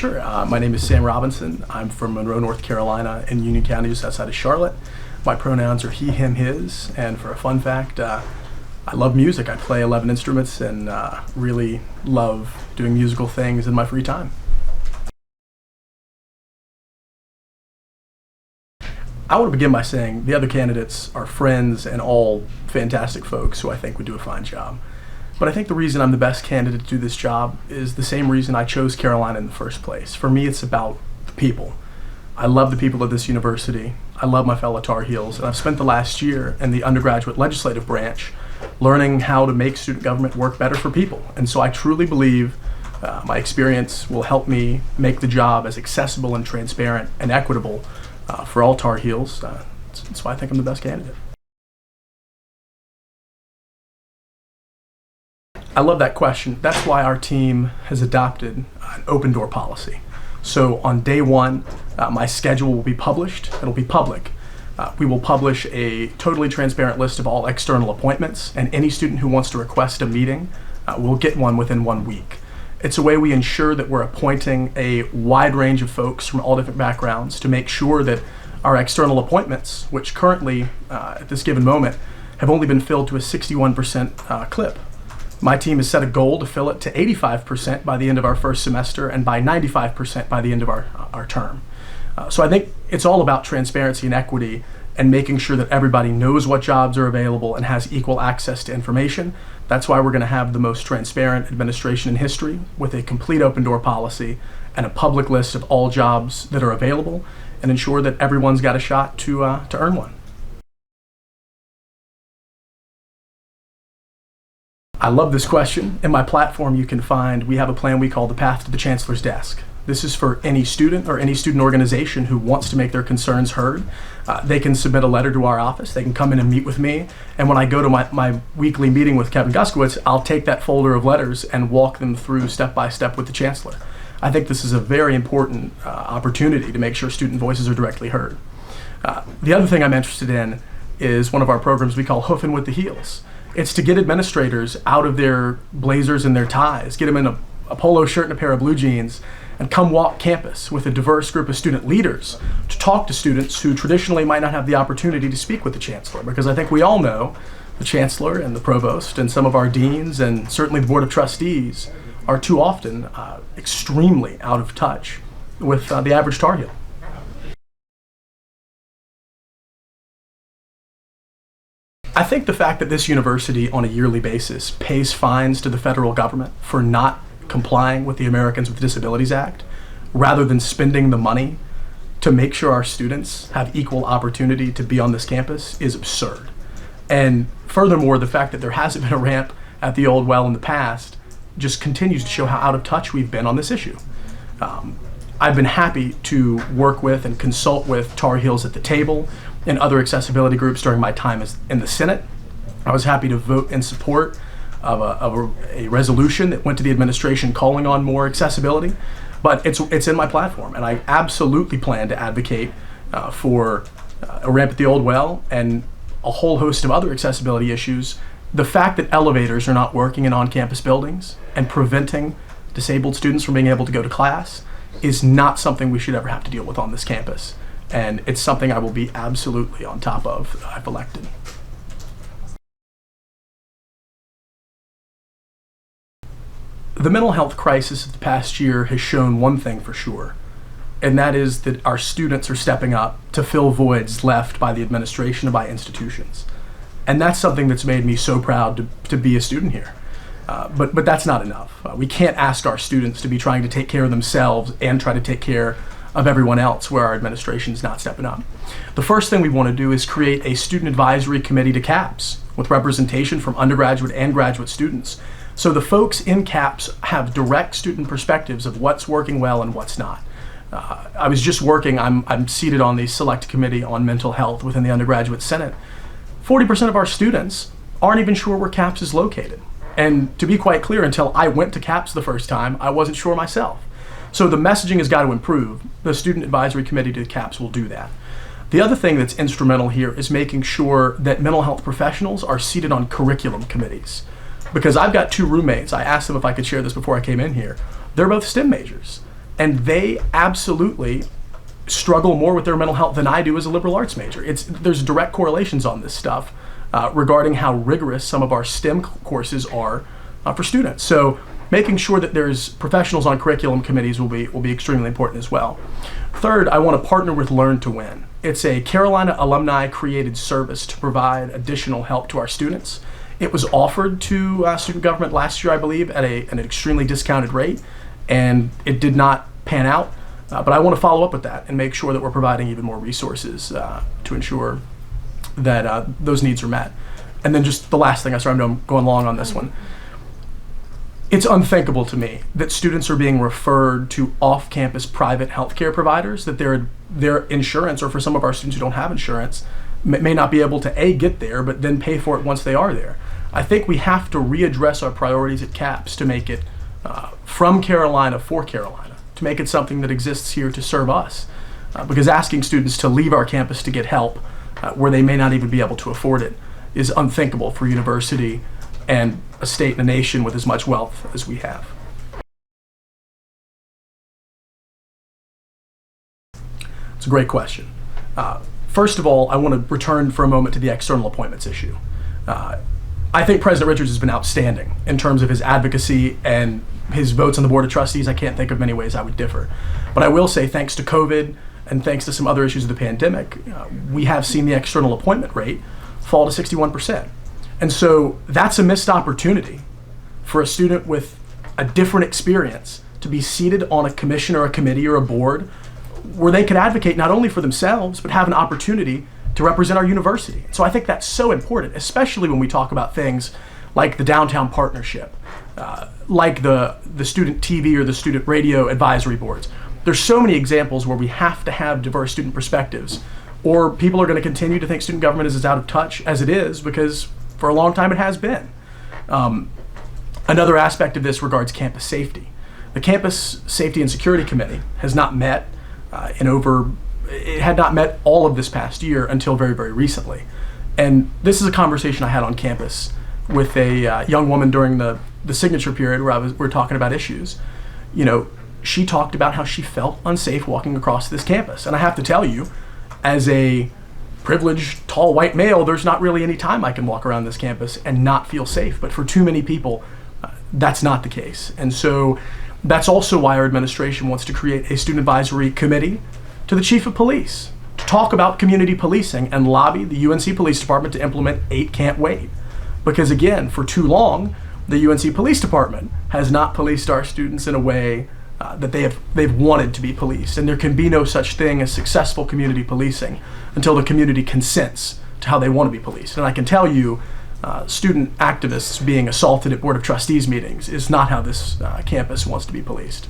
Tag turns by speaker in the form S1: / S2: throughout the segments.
S1: Sure. My name is Sam Robinson. I'm from Monroe, North Carolina, in Union County, just outside of Charlotte. My pronouns are he, him, his. And for a fun fact, I love music. I play 11 instruments and really love doing musical things in my free time. I want to begin by saying the other candidates are friends and all fantastic folks who I think would do a fine job. But I think the reason I'm the best candidate to do this job is the same reason I chose Carolina in the first place. For me, it's about the people. I love the people of this university. I love my fellow Tar Heels, and I've spent the last year in the undergraduate legislative branch learning how to make student government work better for people. And so I truly believe my experience will help me make the job as accessible and transparent and equitable for all Tar Heels. That's why I think I'm the best candidate. I love that question. That's why our team has adopted an open door policy. So on day one, my schedule will be published. It'll be public. We will publish a totally transparent list of all external appointments, and any student who wants to request a meeting will get one within 1 week. It's a way we ensure that we're appointing a wide range of folks from all different backgrounds to make sure that our external appointments, which currently at this given moment have only been filled to a 61% clip. My team has set a goal to fill it to 85% by the end of our first semester and by 95% by the end of our term. So I think it's all about transparency and equity and making sure that everybody knows what jobs are available and has equal access to information. That's why we're going to have the most transparent administration in history with a complete open door policy and a public list of all jobs that are available and ensure that everyone's got a shot to earn one. I love this question. In my platform, you can find we have a plan we call the Path to the Chancellor's Desk. This is for any student or any student organization who wants to make their concerns heard. They can submit a letter to our office. They can come in and meet with me. And when I go to my weekly meeting with Kevin Guskowitz, I'll take that folder of letters and walk them through step by step with the Chancellor. I think this is a very important opportunity to make sure student voices are directly heard. The other thing I'm interested in is one of our programs we call Hoofing with the Heels. It's to get administrators out of their blazers and their ties, get them in a polo shirt and a pair of blue jeans, and come walk campus with a diverse group of student leaders to talk to students who traditionally might not have the opportunity to speak with the Chancellor. Because I think we all know the Chancellor and the Provost and some of our deans and certainly the Board of Trustees are too often extremely out of touch with the average Tar Heel. I think the fact that this university on a yearly basis pays fines to the federal government for not complying with the Americans with Disabilities Act, rather than spending the money to make sure our students have equal opportunity to be on this campus, is absurd. And furthermore, the fact that there hasn't been a ramp at the old well in the past just continues to show how out of touch we've been on this issue. I've been happy to work with and consult with Tar Heels at the table and other accessibility groups during my time in the Senate. I was happy to vote in support of a resolution that went to the administration calling on more accessibility, but it's in my platform, and I absolutely plan to advocate for a ramp at the old well and a whole host of other accessibility issues. The fact that elevators are not working in on-campus buildings and preventing disabled students from being able to go to class is not something we should ever have to deal with on this campus. And it's something I will be absolutely on top of if elected. The mental health crisis of the past year has shown one thing for sure, and that is that our students are stepping up to fill voids left by the administration and by institutions. And that's something that's made me so proud to be a student here. But that's not enough. We can't ask our students to be trying to take care of themselves and try to take care of everyone else where our administration is not stepping up. The first thing we want to do is create a student advisory committee to CAPS with representation from undergraduate and graduate students. So the folks in CAPS have direct student perspectives of what's working well and what's not. I was just working, I'm seated on the select committee on mental health within the undergraduate senate. 40% of our students aren't even sure where CAPS is located. And to be quite clear, until I went to CAPS the first time, I wasn't sure myself. So the messaging has got to improve. The Student Advisory Committee to CAPS will do that. The other thing that's instrumental here is making sure that mental health professionals are seated on curriculum committees. Because I've got two roommates, I asked them if I could share this before I came in here. They're both STEM majors. And they absolutely struggle more with their mental health than I do as a liberal arts major. There's direct correlations on this stuff regarding how rigorous some of our STEM courses are for students. So making sure that there's professionals on curriculum committees will be extremely important as well. Third, I want to partner with Learn to Win. It's a Carolina alumni created service to provide additional help to our students. It was offered to student government last year, I believe, at an extremely discounted rate, and it did not pan out. But I want to follow up with that and make sure that we're providing even more resources to ensure that those needs are met. And then just the last thing, I know I'm going long on this one. It's unthinkable to me that students are being referred to off-campus private healthcare providers, that their insurance, or for some of our students who don't have insurance, may not be able to A, get there, but then pay for it once they are there. I think we have to readdress our priorities at CAPS to make it from Carolina for Carolina, to make it something that exists here to serve us. Because asking students to leave our campus to get help where they may not even be able to afford it is unthinkable for a university and a state and a nation with as much wealth as we have. It's a great question. First of all, I want to return for a moment to the external appointments issue. I think President Richards has been outstanding in terms of his advocacy and his votes on the Board of Trustees. I can't think of many ways I would differ. But I will say, thanks to COVID and thanks to some other issues of the pandemic, we have seen the external appointment rate fall to 61%. And so that's a missed opportunity for a student with a different experience to be seated on a commission or a committee or a board where they could advocate not only for themselves, but have an opportunity to represent our university. So I think that's so important, especially when we talk about things like the downtown partnership, like the student TV or the student radio advisory boards. There's so many examples where we have to have diverse student perspectives, or people are going to continue to think student government is as out of touch as it is, because for a long time it has been. Another aspect of this regards campus safety. The Campus Safety and Security Committee has not met it had not met all of this past year until very, very recently. And this is a conversation I had on campus with a young woman during the signature period where we were talking about issues. You know, she talked about how she felt unsafe walking across this campus. And I have to tell you, as a privileged, tall, white male, there's not really any time I can walk around this campus and not feel safe. But for too many people, that's not the case. And so that's also why our administration wants to create a student advisory committee to the chief of police to talk about community policing and lobby the UNC Police Department to implement 8 Can't Wait. Because again, for too long, the UNC Police Department has not policed our students in a way that they've wanted to be policed. And there can be no such thing as successful community policing until the community consents to how they want to be policed. And I can tell you, student activists being assaulted at Board of Trustees meetings is not how this campus wants to be policed.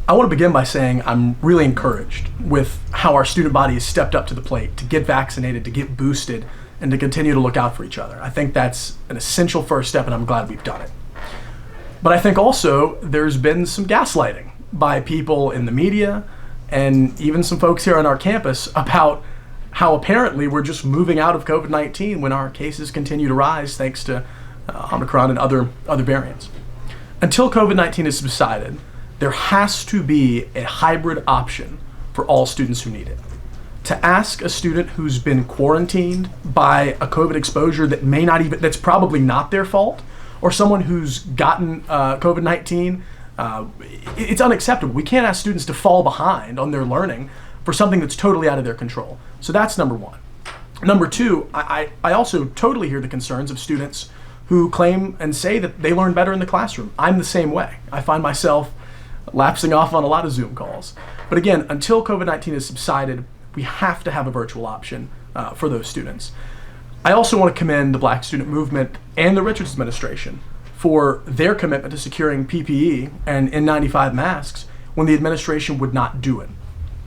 S1: I want to begin by saying I'm really encouraged with how our student body has stepped up to the plate to get vaccinated, to get boosted, and to continue to look out for each other. I think that's an essential first step, and I'm glad we've done it. But I think also there's been some gaslighting by people in the media and even some folks here on our campus about how apparently we're just moving out of COVID-19 when our cases continue to rise thanks to Omicron and other variants. Until COVID-19 has subsided, there has to be a hybrid option for all students who need it. To ask a student who's been quarantined by a COVID exposure that's probably not their fault, or someone who's gotten COVID-19, it's unacceptable. We can't ask students to fall behind on their learning for something that's totally out of their control. So that's number one. Number two, I also totally hear the concerns of students who claim and say that they learn better in the classroom. I'm the same way. I find myself lapsing off on a lot of Zoom calls. But again, until COVID-19 has subsided, we have to have a virtual option for those students. I also want to commend the Black student movement and the Richards administration for their commitment to securing PPE and N95 masks when the administration would not do it.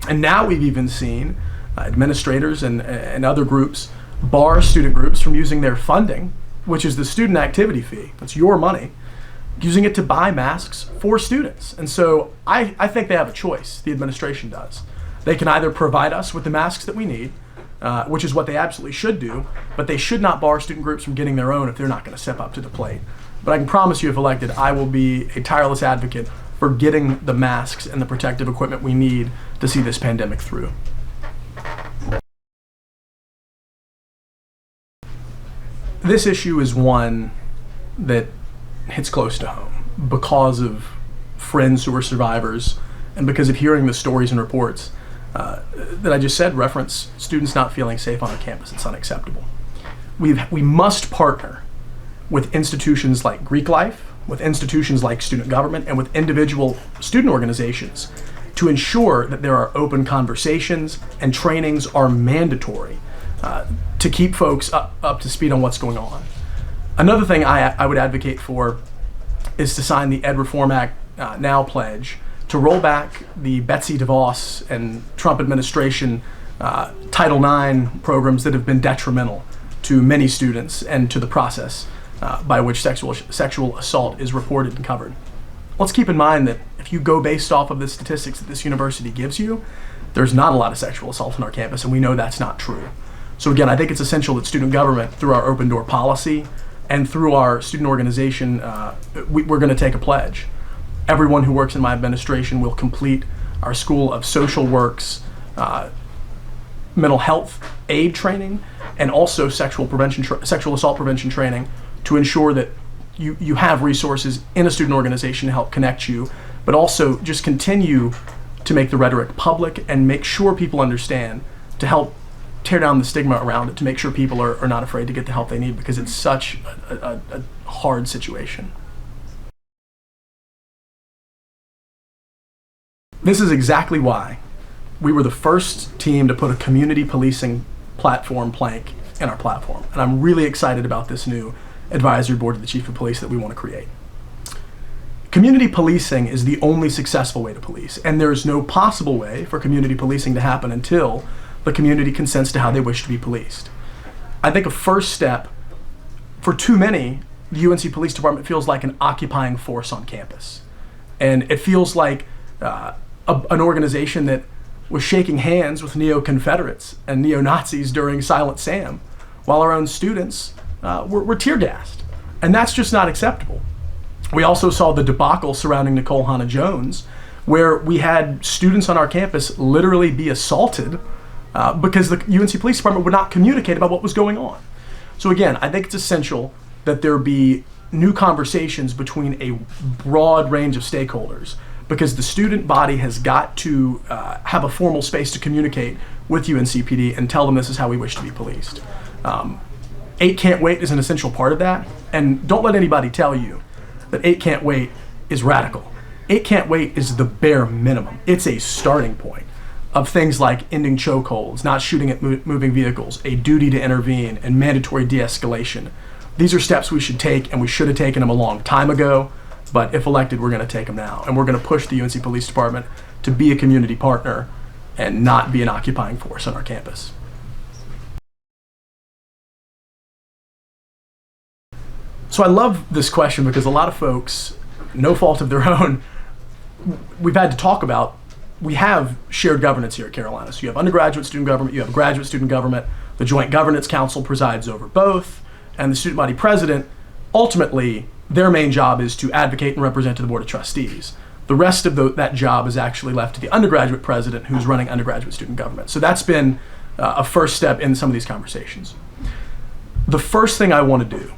S1: And now we've even seen administrators and other groups bar student groups from using their funding, which is the student activity fee, that's your money, using it to buy masks for students. And so I think they have a choice, the administration does. They can either provide us with the masks that we need, which is what they absolutely should do, but they should not bar student groups from getting their own if they're not going to step up to the plate. But I can promise you, if elected, I will be a tireless advocate for getting the masks and the protective equipment we need to see this pandemic through. This issue is one that hits close to home because of friends who are survivors and because of hearing the stories and reports that I just said reference students not feeling safe on our campus. It's unacceptable. We must partner with institutions like Greek Life, with institutions like student government, and with individual student organizations to ensure that there are open conversations and trainings are mandatory to keep folks up to speed on what's going on. Another thing I would advocate for is to sign the Ed Reform Act Now pledge to roll back the Betsy DeVos and Trump administration Title IX programs that have been detrimental to many students and to the process by which sexual assault is reported and covered. Let's keep in mind that if you go based off of the statistics that this university gives you, there's not a lot of sexual assault on our campus, and we know that's not true. So again, I think it's essential that student government, through our open door policy and through our student organization, we're going to take a pledge. Everyone who works in my administration will complete our School of Social Work's mental health aid training and also sexual assault prevention training to ensure that you have resources in a student organization to help connect you, but also just continue to make the rhetoric public and make sure people understand, to help tear down the stigma around it, to make sure people are not afraid to get the help they need, because it's such a hard situation. This is exactly why we were the first team to put a community policing platform plank in our platform. And I'm really excited about this new advisory board to the chief of police that we want to create. Community policing is the only successful way to police, and there is no possible way for community policing to happen until the community consents to how they wish to be policed. I think a first step, for too many, the UNC Police Department feels like an occupying force on campus. And it feels like an organization that was shaking hands with neo-Confederates and neo-Nazis during Silent Sam, while our own students were tear-gassed. And that's just not acceptable. We also saw the debacle surrounding Nicole Hannah-Jones, where we had students on our campus literally be assaulted because the UNC Police Department would not communicate about what was going on. So again, I think it's essential that there be new conversations between a broad range of stakeholders, because the student body has got to have a formal space to communicate with UNCPD and tell them this is how we wish to be policed. 8 Can't Wait is an essential part of that, and don't let anybody tell you that 8 Can't Wait is radical. 8 Can't Wait is the bare minimum. It's a starting point of things like ending chokeholds, not shooting at moving vehicles, a duty to intervene, and mandatory de-escalation. These are steps we should take, and we should have taken them a long time ago, but if elected, we're going to take them now. And we're going to push the UNC Police Department to be a community partner and not be an occupying force on our campus. So I love this question because a lot of folks, no fault of their own, we've had to talk about, we have shared governance here at Carolina. So you have undergraduate student government, you have graduate student government, the Joint Governance Council presides over both, and the student body president, ultimately, their main job is to advocate and represent to the Board of Trustees. The rest of that job is actually left to the undergraduate president who's running undergraduate student government. So that's been a first step in some of these conversations. The first thing I want to do,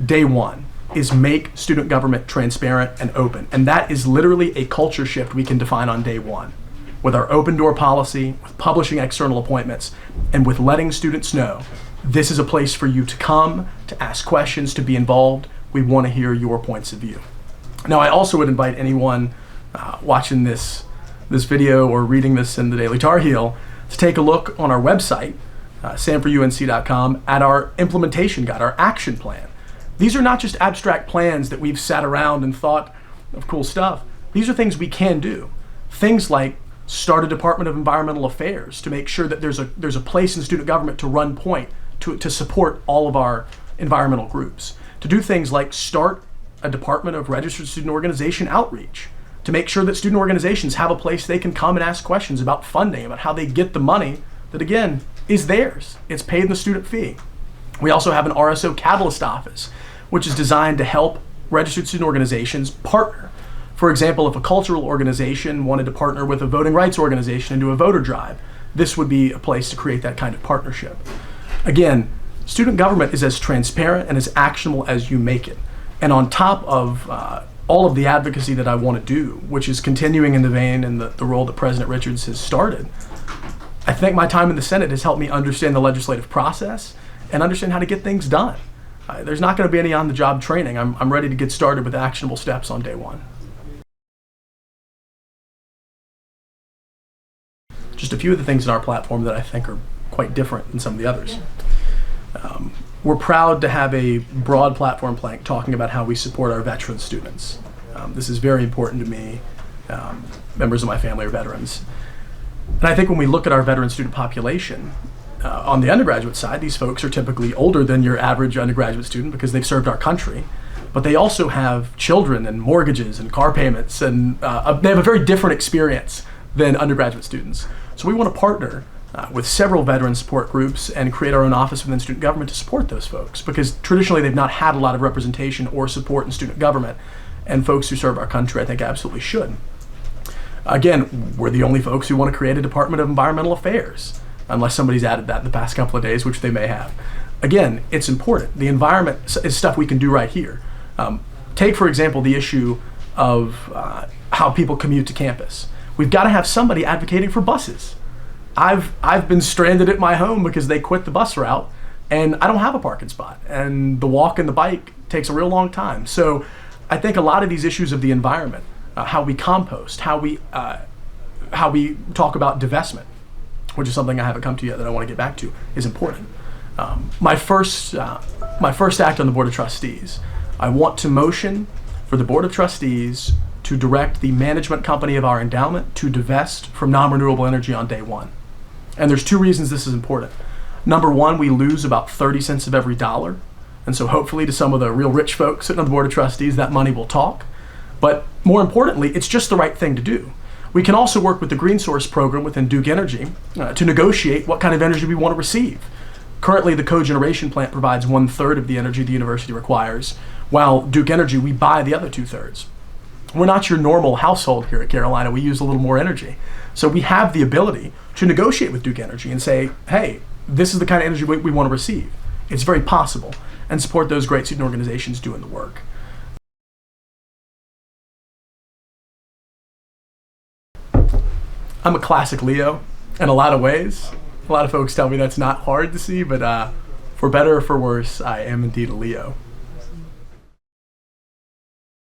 S1: day one, is make student government transparent and open. And that is literally a culture shift we can define on day one, with our open door policy, with publishing external appointments, and with letting students know this is a place for you to come, to ask questions, to be involved. We want to hear your points of view. Now, I also would invite anyone watching this video or reading this in the Daily Tar Heel to take a look on our website, sanfordunc.com, at our implementation guide, our action plan. These are not just abstract plans that we've sat around and thought of cool stuff. These are things we can do. Things like start a Department of Environmental Affairs to make sure that there's a place in student government to run point to support all of our environmental groups. To do things like start a Department of Registered Student Organization outreach to make sure that student organizations have a place they can come and ask questions about funding, about how they get the money that, again, is theirs. It's paid in the student fee. We also have an RSO Catalyst office, which is designed to help registered student organizations partner. For example, if a cultural organization wanted to partner with a voting rights organization and do a voter drive, this would be a place to create that kind of partnership. Again, student government is as transparent and as actionable as you make it. And on top of all of the advocacy that I want to do, which is continuing in the vein and the role that President Richards has started, I think my time in the Senate has helped me understand the legislative process and understand how to get things done. There's not going to be any on-the-job training. I'm ready to get started with actionable steps on day one. Just a few of the things in our platform that I think are quite different than some of the others. We're proud to have a broad platform plank talking about how we support our veteran students. This is very important to me. Members of my family are veterans. And I think when we look at our veteran student population, on the undergraduate side, these folks are typically older than your average undergraduate student because they've served our country. But they also have children and mortgages and car payments, and they have a very different experience than undergraduate students. So we want to partner with several veteran support groups and create our own office within student government to support those folks, because traditionally they've not had a lot of representation or support in student government, and folks who serve our country I think absolutely should. Again, we're the only folks who want to create a Department of Environmental Affairs, unless somebody's added that in the past couple of days, which they may have. Again, it's important. The environment is stuff we can do right here. Take, for example, the issue of how people commute to campus. We've got to have somebody advocating for buses. I've been stranded at my home because they quit the bus route and I don't have a parking spot, and the walk and the bike takes a real long time. So I think a lot of these issues of the environment, how we compost, how we talk about divestment, which is something I haven't come to yet that I want to get back to, is important. My first act on the Board of Trustees, I want to motion for the Board of Trustees to direct the management company of our endowment to divest from non-renewable energy on day one. And there's two reasons this is important. Number one, we lose about 30 cents of every dollar. And so hopefully to some of the real rich folks sitting on the Board of Trustees, that money will talk. But more importantly, it's just the right thing to do. We can also work with the Green Source program within Duke Energy to negotiate what kind of energy we want to receive. Currently, the cogeneration plant provides 1/3 of the energy the university requires, while Duke Energy, we buy the other 2/3. We're not your normal household here at Carolina. We use a little more energy. So we have the ability to negotiate with Duke Energy and say, hey, this is the kind of energy we want to receive. It's very possible, and support those great student organizations doing the work. I'm a classic Leo in a lot of ways. A lot of folks tell me that's not hard to see, but for better or for worse, I am indeed a Leo.